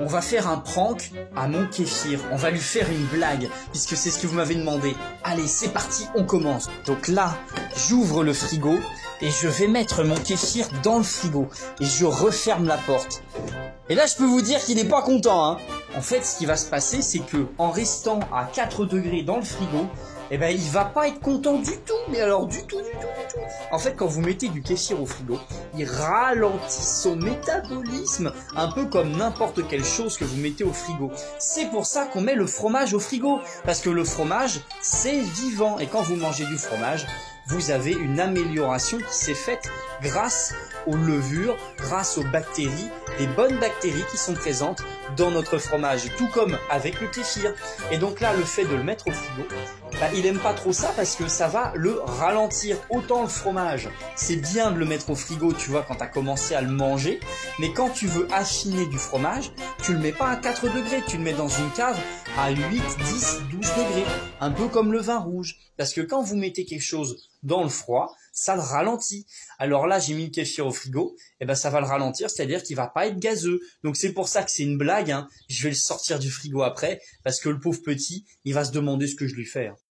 on va faire un prank à mon kéfir. On va lui faire une blague, puisque c'est ce que vous m'avez demandé. Allez, c'est parti, on commence. Donc là, j'ouvre le frigo et je vais mettre mon kéfir dans le frigo. Et je referme la porte. Et là, je peux vous dire qu'il n'est pas content, hein. En fait, ce qui va se passer, c'est que en restant à 4 degrés dans le frigo, eh ben, il va pas être content du tout. Mais alors, du tout. En fait, quand vous mettez du kéfir au frigo, il ralentit son métabolisme, un peu comme n'importe quelle chose que vous mettez au frigo. C'est pour ça qu'on met le fromage au frigo, parce que le fromage, c'est vivant. Et quand vous mangez du fromage, vous avez une amélioration qui s'est faite grâce aux levures, grâce aux bactéries, des bonnes bactéries qui sont présentes dans notre fromage, tout comme avec le kéfir. Et donc là, le fait de le mettre au frigo, il aime pas trop ça parce que ça va le ralentir. Autant le fromage, c'est bien de le mettre au frigo, tu vois, quand tu as commencé à le manger, mais quand tu veux affiner du fromage, tu le mets pas à 4 degrés, tu le mets dans une cave à 8, 10, 12 degrés, un peu comme le vin rouge. Parce que quand vous mettez quelque chose dans le froid, ça le ralentit. Alors là, j'ai mis le kéfir au frigo, et ben ça va le ralentir, c'est-à-dire qu'il va pas être gazeux. Donc c'est pour ça que c'est une blague, hein. Je vais le sortir du frigo après, parce que le pauvre petit, il va se demander ce que je lui fais, hein.